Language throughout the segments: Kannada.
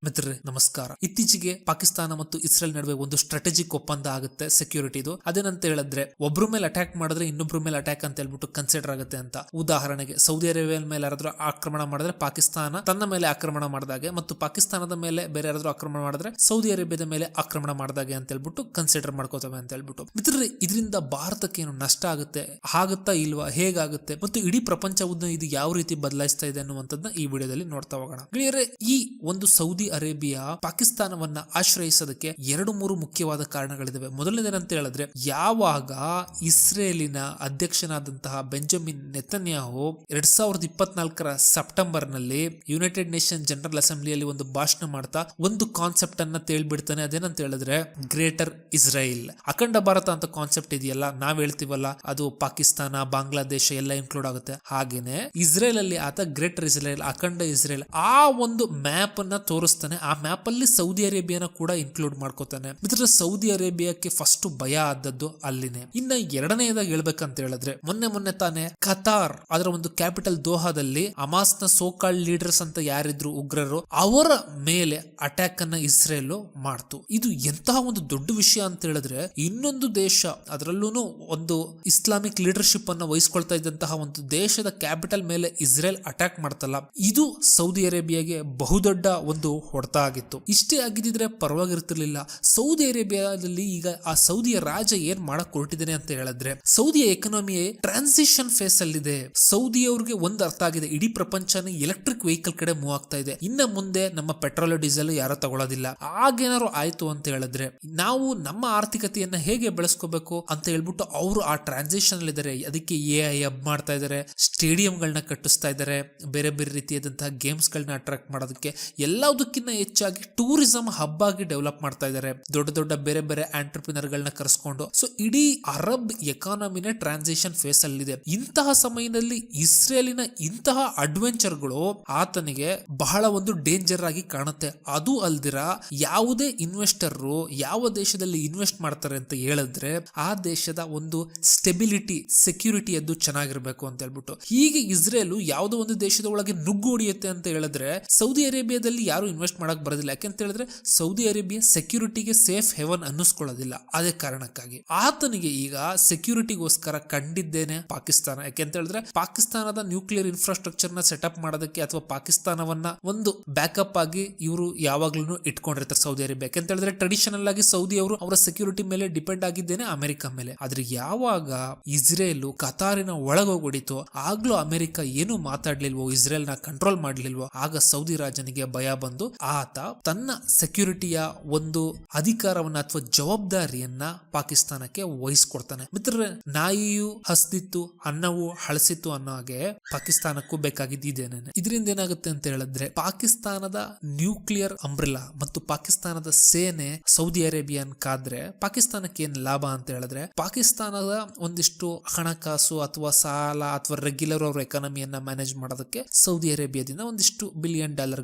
ಮಿತ್ರರೇ ನಮಸ್ಕಾರ. ಇತ್ತೀಚೆಗೆ ಪಾಕಿಸ್ತಾನ ಮತ್ತು ಇಸ್ರೇಲ್ ನಡುವೆ ಒಂದು ಸ್ಟ್ರಾಟಜಿಕ್ ಒಪ್ಪಂದ ಆಗುತ್ತೆ ಸೆಕ್ಯೂರಿಟಿದು. ಅದೇನಂತ ಹೇಳಿದ್ರೆ ಒಬ್ರ ಮೇಲೆ ಅಟ್ಯಾಕ್ ಮಾಡಿದ್ರೆ ಇನ್ನೊಬ್ರ ಮೇಲೆ ಅಟ್ಯಾಕ್ ಅಂತ ಹೇಳ್ಬಿಟ್ಟು ಕನ್ಸಿಡರ್ ಆಗುತ್ತೆ ಅಂತ. ಉದಾಹರಣೆಗೆ ಸೌದಿ ಅರೇಬಿಯಾ ಮೇಲೆ ಯಾರಾದ್ರೂ ಆಕ್ರಮಣ ಮಾಡಿದ್ರೆ ಪಾಕಿಸ್ತಾನ ತನ್ನ ಮೇಲೆ ಆಕ್ರಮಣ ಮಾಡಿದಾಗೆ, ಮತ್ತು ಪಾಕಿಸ್ತಾನದ ಮೇಲೆ ಬೇರೆ ಯಾರಾದ್ರೂ ಆಕ್ರಮಣ ಮಾಡಿದ್ರೆ ಸೌದಿ ಅರೇಬಿಯಾದ ಮೇಲೆ ಆಕ್ರಮಣ ಮಾಡಿದಾಗೆ ಅಂತ ಹೇಳ್ಬಿಟ್ಟು ಕನ್ಸಿಡರ್ ಮಾಡ್ಕೋತವೆ ಅಂತ ಹೇಳ್ಬಿಟ್ಟು. ಮಿತ್ರರೇ, ಇದರಿಂದ ಭಾರತಕ್ಕೆ ಏನು ನಷ್ಟ ಆಗುತ್ತೆ, ಆಗುತ್ತಾ ಇಲ್ವಾ, ಹೇಗಾಗುತ್ತೆ, ಮತ್ತು ಇಡೀ ಪ್ರಪಂಚವನ್ನು ಇದು ಯಾವ ರೀತಿ ಬದಲಾಯಿಸ್ತಾ ಇದೆ ಅನ್ನುವಂಥದ್ದನ್ನ ಈ ವಿಡಿಯೋದಲ್ಲಿ ನೋಡ್ತಾ ಹೋಗೋಣ. ಗೆಳೆಯರೇ, ಈ ಒಂದು ಸೌದಿ ಅರೇಬಿಯಾ ಪಾಕಿಸ್ತಾನವನ್ನ ಆಶ್ರಯಿಸೋದಕ್ಕೆ 2-3 ಮುಖ್ಯವಾದ ಕಾರಣಗಳಿದಾವೆ. ಮೊದಲನೇದೇನಂತ ಹೇಳಿದ್ರೆ, ಯಾವಾಗ ಇಸ್ರೇಲಿನ ಅಧ್ಯಕ್ಷನಾದಂತಹ ಬೆಂಜಮಿನ್ ನೆತನ್ಯಾಹು 2024 ಸೆಪ್ಟೆಂಬರ್ ನಲ್ಲಿ ಯುನೈಟೆಡ್ ನೇಷನ್ ಜನರಲ್ ಅಸೆಂಬ್ಲಿಯಲ್ಲಿ ಒಂದು ಭಾಷಣ ಮಾಡ್ತಾ ಒಂದು ಕಾನ್ಸೆಪ್ಟ್ ಅನ್ನ ತೇಳ್ಬಿಡ್ತಾನೆ. ಅದೇನಂತ ಹೇಳಿದ್ರೆ ಗ್ರೇಟರ್ ಇಸ್ರೇಲ್, ಅಖಂಡ ಭಾರತ ಅಂತ ಕಾನ್ಸೆಪ್ಟ್ ಇದೆಯಲ್ಲ, ನಾವ್ ಹೇಳ್ತೀವಲ್ಲ, ಅದು ಪಾಕಿಸ್ತಾನ, ಬಾಂಗ್ಲಾದೇಶ ಎಲ್ಲ ಇನ್ಕ್ಲೂಡ್ ಆಗುತ್ತೆ. ಹಾಗೇನೆ ಇಸ್ರೇಲ್ ಅಲ್ಲಿ ಆತ ಗ್ರೇಟರ್ ಇಸ್ರೇಲ್, ಅಖಂಡ ಇಸ್ರೇಲ್ ಆ ಒಂದು ಮ್ಯಾಪ್ ಅನ್ನ ತೋರಿಸ್ತಾನೆ. ಆ ಮ್ಯಾಪ್ ಅಲ್ಲಿ ಸೌದಿ ಅರೇಬಿಯಾನ ಕೂಡ ಇನ್ಕ್ಲೂಡ್ ಮಾಡ್ಕೋತಾನೆ. ಮಿತ್ರ, ಸೌದಿ ಅರೇಬಿಯಾಕ್ಕೆ ಫಸ್ಟ್ ಭಯ ಆದದ್ದು ಅಲ್ಲಿನೇ. ಇನ್ನ ಎರಡನೇದಾಗಿ ಹೇಳ್ಬೇಕಂತ ಹೇಳಿದ್ರೆ, ಮೊನ್ನೆ ತಾನೆ ಕತಾರ್ ಅದರ ಒಂದು ಕ್ಯಾಪಿಟಲ್ ದೋಹಾದಲ್ಲಿ ಹಮಾಸ್ ನ ಸೋಕಾಲ್ಡ್ ಲೀಡರ್ಸ್ ಅಂತ ಯಾರಿದ್ರು ಉಗ್ರರು, ಅವರ ಮೇಲೆ ಅಟ್ಯಾಕ್ ಅನ್ನ ಇಸ್ರೇಲ್ ಮಾಡ್ತು. ಇದು ಎಂತಹ ಒಂದು ದೊಡ್ಡ ವಿಷಯ ಅಂತ ಹೇಳಿದ್ರೆ, ಇನ್ನೊಂದು ದೇಶ, ಅದರಲ್ಲೂ ಒಂದು ಇಸ್ಲಾಮಿಕ್ ಲೀಡರ್ಶಿಪ್ ಅನ್ನ ವಹಿಸ್ಕೊಳ್ತಾ ಇದ್ದಂತಹ ಒಂದು ದೇಶದ ಕ್ಯಾಪಿಟಲ್ ಮೇಲೆ ಇಸ್ರೇಲ್ ಅಟ್ಯಾಕ್ ಮಾಡ್ತಲ್ಲ, ಇದು ಸೌದಿ ಅರೇಬಿಯಾಗೆ ಬಹುದೊಡ್ಡ ಒಂದು ಹೊಡೆತ ಆಗಿತ್ತು. ಇಷ್ಟೇ ಆಗಿದ್ರೆ ಪರವಾಗಿರ್ತಿರ್ಲಿಲ್ಲ. ಸೌದಿ ಅರೇಬಿಯಾದಲ್ಲಿ ಈಗ ಆ ಸೌದಿಯ ರಾಜ ಏನ್ ಮಾಡಕ್ ಹೊರಟಿದ್ದೇನೆ ಅಂತ ಹೇಳಿದ್ರೆ, ಸೌದಿಯ ಎಕನಾಮಿ ಟ್ರಾನ್ಸಿಷನ್ ಫೇಸ್ ಅಲ್ಲಿದೆ. ಸೌದಿಯವ್ರಿಗೆ ಒಂದು ಅರ್ಥ ಆಗಿದೆ, ಇಡೀ ಪ್ರಪಂಚನ ಎಲೆಕ್ಟ್ರಿಕ್ ವೆಹಿಕಲ್ ಕಡೆ ಮೂವ್ ಆಗ್ತಾ ಇದೆ. ಇನ್ನ ಮುಂದೆ ನಮ್ಮ ಪೆಟ್ರೋಲ್ ಡೀಸೆಲ್ ಯಾರೋ ತಗೊಳ್ಳೋದಿಲ್ಲ. ಆಗೇನಾದ್ರು ಆಯ್ತು ಅಂತ ಹೇಳಿದ್ರೆ ನಾವು ನಮ್ಮ ಆರ್ಥಿಕತೆಯನ್ನ ಹೇಗೆ ಬೆಳೆಸ್ಕೋಬೇಕು ಅಂತ ಹೇಳ್ಬಿಟ್ಟು ಅವರು ಆ ಟ್ರಾನ್ಸಿಷನ್ ಅಲ್ಲಿ ಇದಾರೆ. ಅದಕ್ಕೆ AI ಹಬ್ ಮಾಡ್ತಾ ಇದಾರೆ, ಸ್ಟೇಡಿಯಂಗಳನ್ನ ಕಟ್ಟಿಸ್ತಾ ಇದಾರೆ, ಬೇರೆ ಬೇರೆ ರೀತಿಯಾದಂತಹ ಗೇಮ್ಸ್ ಗಳನ್ನ ಅಟ್ರಾಕ್ಟ್ ಮಾಡೋದಕ್ಕೆ, ಎಲ್ಲದಕ್ಕಿಂತ ಹೆಚ್ಚಾಗಿ ಟೂರಿಸಂ ಹಬ್ ಆಗಿ ಡೆವಲಪ್ ಮಾಡ್ತಾ ಇದ್ದಾರೆ. ದೊಡ್ಡ ದೊಡ್ಡ ಬೇರೆ ಬೇರೆ ಆಂಟರ್ಪ್ರಿನರ್ ಗಳನ್ನ ಕರೆಸ್ಕೊಂಡು. ಸೊ ಇಡೀ ಅರಬ್ ಎಕಾನಮಿನೇ ಟ್ರಾನ್ಸಿಷನ್ ಫೇಸ್ ಅಲ್ಲಿದೆ. ಇಂತಹ ಸಮಯದಲ್ಲಿ ಇಸ್ರೇಲಿನ ಇಂತಹ ಅಡ್ವೆಂಚರ್ಗಳು ಆತನಿಗೆ ಬಹಳ ಒಂದು ಡೇಂಜರ್ ಆಗಿ ಕಾಣುತ್ತೆ. ಅದು ಅಲ್ದಿರ ಯಾವುದೇ ಇನ್ವೆಸ್ಟರ್ ಯಾವ ದೇಶದಲ್ಲಿ ಇನ್ವೆಸ್ಟ್ ಮಾಡ್ತಾರೆ ಅಂತ ಹೇಳಿದ್ರೆ ಆ ದೇಶದ ಒಂದು ಸ್ಟೆಬಿಲಿಟಿ, ಸೆಕ್ಯೂರಿಟಿ ಅದು ಚೆನ್ನಾಗಿರ್ಬೇಕು ಅಂತ ಹೇಳ್ಬಿಟ್ಟು. ಹೀಗೆ ಇಸ್ರೇಲ್ ಯಾವುದೋ ಒಂದು ದೇಶದ ಒಳಗೆ ನುಗ್ಗು ಹೊಡಿಯುತ್ತೆ ಅಂತ ಹೇಳಿದ್ರೆ ಸೌದಿ ಅರೇಬಿಯಾದಲ್ಲಿ ಯಾರು ಇನ್ವೆಸ್ಟ್ ಮಾಡಕ್ ಬರೋದಿಲ್ಲ. ಯಾಕೆಂತ ಹೇಳಿದ್ರೆ ಸೌದಿ ಅರೇಬಿಯಾ ಸೆಕ್ಯೂರಿಟಿಗೆ ಸೇಫ್ ಹೆವನ್ ಅನ್ನಿಸ್ಕೊಳ್ಳೋದಿಲ್ಲ. ಅದೇ ಕಾರಣಕ್ಕಾಗಿ ಆತನಿಗೆ ಈಗ ಸೆಕ್ಯೂರಿಟಿಗೋಸ್ಕರ ಕಂಡಿದ್ದೇನೆ ಪಾಕಿಸ್ತಾನ. ಯಾಕೆಂತ ಹೇಳಿದ್ರೆ ಪಾಕಿಸ್ತಾನದ ನ್ಯೂಕ್ಲಿಯರ್ ಇನ್ಫ್ರಾಸ್ಟ್ರಕ್ಚರ್ ನ ಸೆಟಪ್ ಮಾಡೋದಕ್ಕೆ ಅಥವಾ ಪಾಕಿಸ್ತಾನವನ್ನ ಒಂದು ಬ್ಯಾಕಪ್ ಆಗಿ ಇವರು ಯಾವಾಗ್ಲೂ ಇಟ್ಕೊಂಡಿರ್ತಾರೆ ಸೌದಿ ಅರೇಬಿಯಾ. ಯಾಕೆಂತ ಹೇಳಿದ್ರೆ ಟ್ರೆಡಿಷನಲ್ ಆಗಿ ಸೌದಿ ಅವರು ಅವರ ಸೆಕ್ಯೂರಿಟಿ ಮೇಲೆ ಡಿಪೆಂಡ್ ಆಗಿದ್ದೇನೆ ಅಮೆರಿಕ ಮೇಲೆ. ಆದ್ರೆ ಯಾವಾಗ ಇಸ್ರೇಲ್ ಕತಾರಿನ ಒಳಗೋಡಿತು, ಆಗ್ಲೂ ಅಮೆರಿಕ ಏನು ಮಾತಾಡ್ಲಿಲ್ವೋ, ಇಸ್ರೇಲ್ ನ ಕಂಟ್ರೋಲ್ ಮಾಡ್ಲಿಲ್ವೋ, ಆಗ ಸೌದಿ ರಾಜನಿಗೆ ಭಯ ಬಂದು ಆತ ತನ್ನ ಸೆಕ್ಯೂರಿಟಿಯ ಒಂದು ಅಧಿಕಾರವನ್ನ ಅಥವಾ ಜವಾಬ್ದಾರಿಯನ್ನ ಪಾಕಿಸ್ತಾನಕ್ಕೆ ವಹಿಸ್ಕೊಡ್ತಾನೆ. ಮಿತ್ರರೇ, ನಾಯಿಯು ಹಸ್ದಿತ್ತು, ಅನ್ನವು ಹಳಸಿತ್ತು ಅನ್ನೋ ಹಾಗೆ ಪಾಕಿಸ್ತಾನಕ್ಕೂ ಬೇಕಾಗಿದ್ದೇನೆ. ಇದರಿಂದ ಏನಾಗುತ್ತೆ ಅಂತ ಹೇಳಿದ್ರೆ, ಪಾಕಿಸ್ತಾನದ ನ್ಯೂಕ್ಲಿಯರ್ ಅಂಬ್ರೆಲಾ ಮತ್ತು ಪಾಕಿಸ್ತಾನದ ಸೇನೆ ಸೌದಿ ಅರೇಬಿಯನ್ ಕಾದ್ರೆ ಪಾಕಿಸ್ತಾನಕ್ಕೆ ಏನ್ ಲಾಭ ಅಂತ ಹೇಳಿದ್ರೆ, ಪಾಕಿಸ್ತಾನದ ಒಂದಿಷ್ಟು ಹಣಕಾಸು ಅಥವಾ ಸಾಲ ಅಥವಾ ರೆಗ್ಯುಲರ್ ಅವ್ರ ಎಕಾನಮಿಯನ್ನ ಮ್ಯಾನೇಜ್ ಮಾಡೋದಕ್ಕೆ ಸೌದಿ ಅರೇಬಿಯಾದಿಂದ ಒಂದಿಷ್ಟು $billion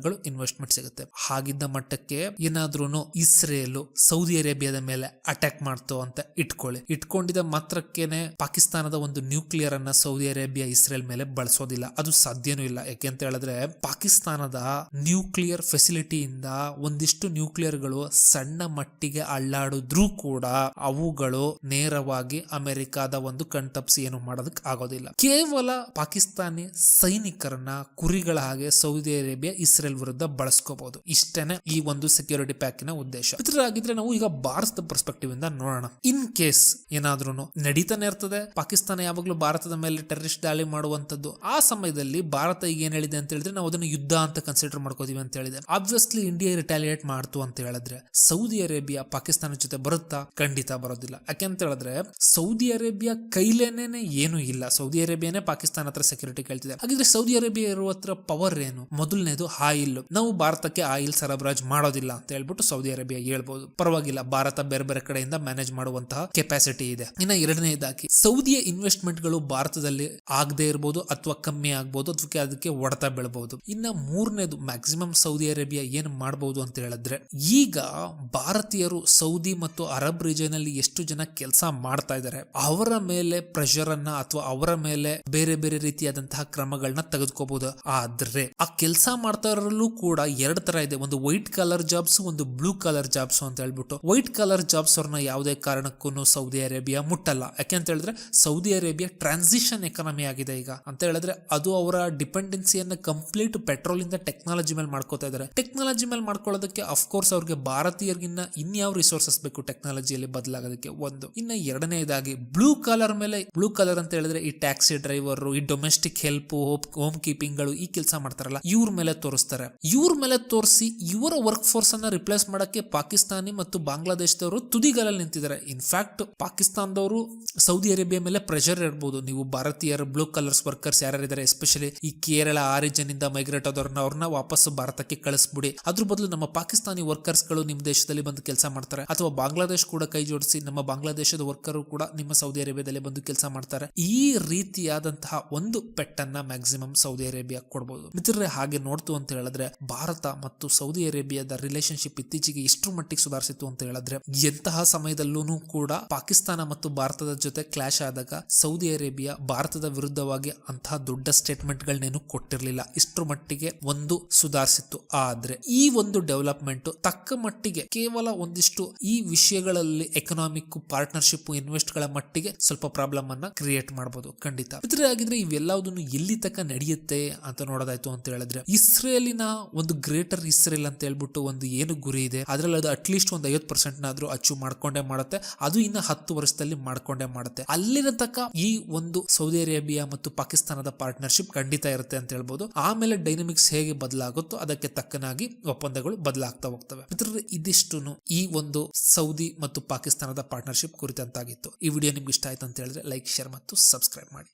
ಇನ್ವೆಸ್ಟ್ಮೆಂಟ್ ಸಿಗುತ್ತೆ. ಹಾಗಿದ್ದ ಮಟ್ಟಕ್ಕೆ ಏನಾದ್ರೂ ಇಸ್ರೇಲ್ ಸೌದಿ ಅರೇಬಿಯಾದ ಮೇಲೆ ಅಟ್ಯಾಕ್ ಮಾಡ್ತು ಅಂತ ಇಟ್ಕೊಂಡಿದ್ದ ಮಾತ್ರಕ್ಕೇನೆ ಪಾಕಿಸ್ತಾನದ ಒಂದು ನ್ಯೂಕ್ಲಿಯರ್ ಅನ್ನ ಸೌದಿ ಅರೇಬಿಯಾ ಇಸ್ರೇಲ್ ಮೇಲೆ ಬಳಸೋದಿಲ್ಲ. ಅದು ಸಾಧ್ಯನೂ ಇಲ್ಲ. ಯಾಕೆಂತ ಹೇಳಿದ್ರೆ ಪಾಕಿಸ್ತಾನದ ನ್ಯೂಕ್ಲಿಯರ್ ಫೆಸಿಲಿಟಿಯಿಂದ ಒಂದಿಷ್ಟು ನ್ಯೂಕ್ಲಿಯರ್ ಗಳು ಸಣ್ಣ ಮಟ್ಟಿಗೆ ಅಳ್ಳಾಡಿದ್ರೂ ಕೂಡ ಅವುಗಳು ನೇರವಾಗಿ ಅಮೆರಿಕದ ಒಂದು ಕಣ್ತಪ್ಸಿ ಏನು ಮಾಡೋದಕ್ಕೆ ಆಗೋದಿಲ್ಲ. ಕೇವಲ ಪಾಕಿಸ್ತಾನಿ ಸೈನಿಕರನ್ನ ಕುರಿಗಳ ಹಾಗೆ ಸೌದಿ ಅರೇಬಿಯಾ ಇಸ್ರೇಲ್ ವಿರುದ್ಧ ಬಳಸ್ಕೋಬಹುದು. ಇಷ್ಟೇನೆ ಈ ಒಂದು ಸೆಕ್ಯೂರಿಟಿ ಪ್ಯಾಕಿನ ಉದ್ದೇಶ. ಆಗಿದ್ರೆ ನಾವು ಈಗ ಭಾರತದ ಪರ್ಸ್ಪೆಕ್ಟಿವ್ ಇಂದ ನೋಡೋಣ. ಇನ್ ಕೇಸ್ ಏನಾದ್ರೂ ನಡೀತಾನೆ ಇರ್ತದೆ, ಪಾಕಿಸ್ತಾನ ಯಾವಾಗ್ಲೂ ಭಾರತದ ಮೇಲೆ ಟೆರರಿಸ್ಟ್ ದಾಳಿ ಮಾಡುವಂತದ್ದು. ಆ ಸಮಯದಲ್ಲಿ ಭಾರತ ಈಗ ಏನ್ ಹೇಳಿದೆ ಅಂತ ಹೇಳಿದ್ರೆ, ನಾವು ಅದನ್ನು ಯುದ್ಧ ಅಂತ ಕನ್ಸಿಡರ್ ಮಾಡ್ಕೋತೀವಿ ಅಂತ ಹೇಳಿದೆ. ಆಬ್ವಿಯಸ್ಲಿ ಇಂಡಿಯಾ ರಿಟಾಲಿಯೇಟ್ ಮಾಡ್ತು ಅಂತ ಹೇಳಿದ್ರೆ ಸೌದಿ ಅರೇಬಿಯಾ ಪಾಕಿಸ್ತಾನ ಜೊತೆ ಬರುತ್ತಾ? ಖಂಡಿತ ಬರೋದಿಲ್ಲ. ಯಾಕೆಂತ ಹೇಳಿದ್ರೆ ಸೌದಿ ಅರೇಬಿಯಾ ಕೈಲೇನೆ ಏನು ಇಲ್ಲ. ಸೌದಿ ಅರೇಬಿಯಾನೇ ಪಾಕಿಸ್ತಾನ ಹತ್ರ ಸೆಕ್ಯೂರಿಟಿ ಕೇಳ್ತಿದೆ. ಹಾಗಿದ್ರೆ ಸೌದಿ ಅರೇಬಿಯಾ ಇರುವ ಹತ್ರ ಪವರ್ ಏನು? ಮೊದಲನೇದು ಆಯಿಲ್. ನಾವು ಭಾರತಕ್ಕೆ ಆಯಿಲ್ ಸರಬರಾಜು ಮಾಡೋದಿಲ್ಲ ಅಂತ ಹೇಳ್ಬಿಟ್ಟು ಸೌದಿ ಅರೇಬಿಯಾ ಹೇಳ್ಬಹುದು. ಪರವಾಗಿಲ್ಲ, ಭಾರತ ಬೇರೆ ಬೇರೆ ಕಡೆಯಿಂದ ಮ್ಯಾನೇಜ್ ಮಾಡುವಂತಹ ಕೆಪಾಸಿಟಿ ಇದೆ. ಇನ್ನ ಎರಡನೇದಾಗಿ ಸೌದಿಯ ಇನ್ವೆಸ್ಟ್ಮೆಂಟ್ ಗಳು ಭಾರತದಲ್ಲಿ ಆಗದೆ ಇರಬಹುದು ಅಥವಾ ಕಮ್ಮಿ ಆಗ್ಬಹುದು, ಅದಕ್ಕೆ ಹೊಡೆತ ಬೀಳಬಹುದು. ಇನ್ನ ಮೂರನೇದು ಮ್ಯಾಕ್ಸಿಮಮ್ ಸೌದಿ ಅರೇಬಿಯಾ ಏನ್ ಮಾಡಬಹುದು ಅಂತ ಹೇಳಿದ್ರೆ, ಈಗ ಭಾರತೀಯರು ಸೌದಿ ಮತ್ತು ಅರಬ್ ರೀಜನ್ ಅಲ್ಲಿ ಎಷ್ಟು ಜನ ಕೆಲಸ ಮಾಡ್ತಾ ಇದ್ದಾರೆ ಅವರ ಮೇಲೆ ಪ್ರೆಷರ್ ಅನ್ನ ಅಥವಾ ಅವರ ಮೇಲೆ ಬೇರೆ ಬೇರೆ ರೀತಿಯಾದಂತಹ ಕ್ರಮಗಳನ್ನ ತೆಗೆದುಕೋಬಹುದು. ಆದ್ರೆ ಆ ಕೆಲಸ ಮಾಡ್ತಾ ಇರೋಲ್ಲೂ ಕೂಡ ಎರಡು ತರ ತರ ಇದೆ, ಒಂದು ವೈಟ್ ಕಲರ್ ಜಾಬ್ಸ್, ಒಂದು ಬ್ಲೂ ಕಲರ್ ಜಾಬ್ಸ್ ಅಂತ ಹೇಳ್ಬಿಟ್ಟು. ವೈಟ್ ಕಲರ್ ಜಾಬ್ಸ್ ಅವ್ರನ್ನ ಯಾವುದೇ ಕಾರಣಕ್ಕೂ ಸೌದಿ ಅರೇಬಿಯಾ ಮುಟ್ಟಲ್ಲ. ಯಾಕೆಂತ ಹೇಳಿದ್ರೆ ಸೌದಿ ಅರೇಬಿಯಾ ಟ್ರಾನ್ಸಿಷನ್ ಎಕಾನಮಿ ಆಗಿದೆ ಈಗ ಅಂತ ಹೇಳಿದ್ರೆ. ಅದು ಅವರ ಡಿಪೆಂಡೆನ್ಸಿಯನ್ನ ಕಂಪ್ಲೀಟ್ ಪೆಟ್ರೋಲ್ ಇಂದ ಟೆಕ್ನಾಲಜಿ ಮೇಲೆ ಮಾಡ್ಕೋತಾ ಇದ್ದಾರೆ. ಟೆಕ್ನಾಲಜಿ ಮೇಲೆ ಮಾಡ್ಕೊಳ್ಳೋದಕ್ಕೆ ಅಫ್ಕೋರ್ಸ್ ಅವ್ರಿಗೆ ಭಾರತೀಯರಿಗಿನ್ನ ಇನ್ಯಾವ ರಿಸೋರ್ಸಸ್ ಬೇಕು ಟೆಕ್ನಾಲಜಿಯಲ್ಲಿ ಬದಲಾಗೋದಕ್ಕೆ ಒಂದು. ಇನ್ನ ಎರಡನೇದಾಗಿ ಬ್ಲೂ ಕಲರ್ ಮೇಲೆ, ಬ್ಲೂ ಕಲರ್ ಅಂತ ಹೇಳಿದ್ರೆ ಈ ಟ್ಯಾಕ್ಸಿ ಡ್ರೈವರ್, ಈ ಡೊಮೆಸ್ಟಿಕ್ ಹೆಲ್ಪ್, ಹೋಮ್ ಕೀಪಿಂಗ್ ಗಳು ಈ ಕೆಲಸ ಮಾಡ್ತಾರಲ್ಲ, ಇವ್ರ ಮೇಲೆ ತೋರಿಸ್ತಾರೆ. ಇವ್ರ ಮೇಲೆ ತೋರಿಸಿ ಇವರ ವರ್ಕ್ ಫೋರ್ಸ್ ಅನ್ನ ರಿಪ್ಲೇಸ್ ಮಾಡಕ್ಕೆ ಪಾಕಿಸ್ತಾನಿ ಮತ್ತು ಬಾಂಗ್ಲಾದೇಶದವರು ತುದಿಗಾಲಲ್ಲಿ ನಿಂತಿದ್ದಾರೆ. ಇನ್ಫ್ಯಾಕ್ಟ್ ಪಾಕಿಸ್ತಾನದವರು ಸೌದಿ ಅರೇಬಿಯಾ ಮೇಲೆ ಪ್ರೆಷರ್ ಇರಬಹುದು, ನೀವು ಭಾರತೀಯರು ಬ್ಲೂ ಕಲರ್ಸ್ ವರ್ಕರ್ಸ್ ಯಾರ್ಯಾರಿದ್ದಾರೆ, ಎಸ್ಪೆಷಲಿ ಈ ಕೇರಳ ಆರಿಜಿನ್ ಇಂದ ಮೈಗ್ರೇಟ್ ಆದವ್ರನ್ನ ವಾಪಸ್ ಭಾರತಕ್ಕೆ ಕಳಿಸ್ಬಿಡಿ, ಅದ್ರ ಬದಲು ನಮ್ಮ ಪಾಕಿಸ್ತಾನಿ ವರ್ಕರ್ಸ್ ಗಳು ನಿಮ್ಮ ದೇಶದಲ್ಲಿ ಬಂದು ಕೆಲಸ ಮಾಡ್ತಾರೆ. ಅಥವಾ ಬಾಂಗ್ಲಾದೇಶ್ ಕೂಡ ಕೈ ಜೋಡಿಸಿ ನಮ್ಮ ಬಾಂಗ್ಲಾದೇಶದ ವರ್ಕರ್ ಕೂಡ ನಿಮ್ಮ ಸೌದಿ ಅರೇಬಿಯಾದಲ್ಲಿ ಬಂದು ಕೆಲಸ ಮಾಡ್ತಾರೆ. ಈ ರೀತಿಯಾದಂತಹ ಒಂದು ಪೆಟ್ಟನ್ನ ಮ್ಯಾಕ್ಸಿಮಮ್ ಸೌದಿ ಅರೇಬಿಯಾ ಕೊಡಬಹುದು. ಮಿತ್ರರೇ, ಹಾಗೆ ನೋಡ್ತು ಅಂತ ಹೇಳಿದ್ರೆ ಭಾರತ ಮತ್ತು ಸೌದಿ ಅರೇಬಿಯಾದ ರಿಲೇಶನ್ಶಿಪ್ ಇತ್ತೀಚೆಗೆ ಇಷ್ಟರ ಮಟ್ಟಿಗೆ ಸುಧಾರಿಸಿತು ಅಂತ ಹೇಳಿದ್ರೆ, ಎಂತಹ ಸಮಯದಲ್ಲೂ ಕೂಡ ಪಾಕಿಸ್ತಾನ ಮತ್ತು ಭಾರತದ ಜೊತೆ ಕ್ಲಾಶ್ ಆದಾಗ ಸೌದಿ ಅರೇಬಿಯಾ ಭಾರತದ ವಿರುದ್ಧವಾಗಿ ಅಂತಹ ದೊಡ್ಡ ಸ್ಟೇಟ್ಮೆಂಟ್ ಗಳನ್ನೇನು ಕೊಟ್ಟಿರಲಿಲ್ಲ. ಇಷ್ಟರ ಮಟ್ಟಿಗೆ ಒಂದು ಸುಧಾರಿಸಿತ್ತು. ಆದ್ರೆ ಈ ಒಂದು ಡೆವಲಪ್ಮೆಂಟ್ ತಕ್ಕ ಮಟ್ಟಿಗೆ ಕೇವಲ ಒಂದಿಷ್ಟು ಈ ವಿಷಯಗಳಲ್ಲಿ ಎಕನಾಮಿಕ್ ಪಾರ್ಟ್ನರ್ಶಿಪ್ ಇನ್ವೆಸ್ಟ್ ಗಳ ಮಟ್ಟಿಗೆ ಸ್ವಲ್ಪ ಪ್ರಾಬ್ಲಮ್ ಅನ್ನ ಕ್ರಿಯೇಟ್ ಮಾಡಬಹುದು ಖಂಡಿತ. ಆಗಿದ್ರೆ ಇವೆಲ್ಲದನ್ನು ಎಲ್ಲಿ ತಕ್ಕ ನಡೆಯುತ್ತೆ ಅಂತ ನೋಡೋದಾಯ್ತು ಅಂತ ಹೇಳಿದ್ರೆ, ಇಸ್ರೇಲಿನ ಒಂದು ಗ್ರೇಟರ್ ಇಸ್ರೇಲ್ ಅಂತ ಹೇಳ್ಬಿಟ್ಟು ಒಂದು ಏನು ಗುರಿ ಇದೆ, ಅದರಲ್ಲಿ ಅದು ಅಟ್ಲೀಸ್ಟ್ ಒಂದು 50% ನಾದ್ರೂ ಅಚೀವ್ ಮಾಡ್ಕೊಂಡೇ ಮಾಡುತ್ತೆ. ಅದು ಇನ್ನ 10 ವರ್ಷದಲ್ಲಿ ಮಾಡ್ಕೊಂಡೇ ಮಾಡುತ್ತೆ. ಅಲ್ಲಿನ ತಕ್ಕ ಈ ಒಂದು ಸೌದಿ ಅರೇಬಿಯಾ ಮತ್ತು ಪಾಕಿಸ್ತಾನದ ಪಾರ್ಟ್ನರ್ಶಿಪ್ ಖಂಡಿತ ಇರುತ್ತೆ ಅಂತ ಹೇಳ್ಬೋದು. ಆಮೇಲೆ ಡೈನಮಿಕ್ಸ್ ಹೇಗೆ ಬದಲಾಗುತ್ತೋ ಅದಕ್ಕೆ ತಕ್ಕನಾಗಿ ಒಪ್ಪಂದಗಳು ಬದಲಾಗ್ತಾ ಹೋಗ್ತವೆ. ಇದಿಷ್ಟು ಈ ಒಂದು ಸೌದಿ ಮತ್ತು ಪಾಕಿಸ್ತಾನದ ಪಾರ್ಟ್ನರ್ಶಿಪ್ ಕುರಿತಂತಾಗಿತ್ತು. ಈ ವಿಡಿಯೋ ನಿಮ್ಗೆ ಇಷ್ಟ ಆಯ್ತು ಅಂತ ಹೇಳಿದ್ರೆ ಲೈಕ್, ಶೇರ್ ಮತ್ತು ಸಬ್ಸ್ಕ್ರೈಬ್ ಮಾಡಿ.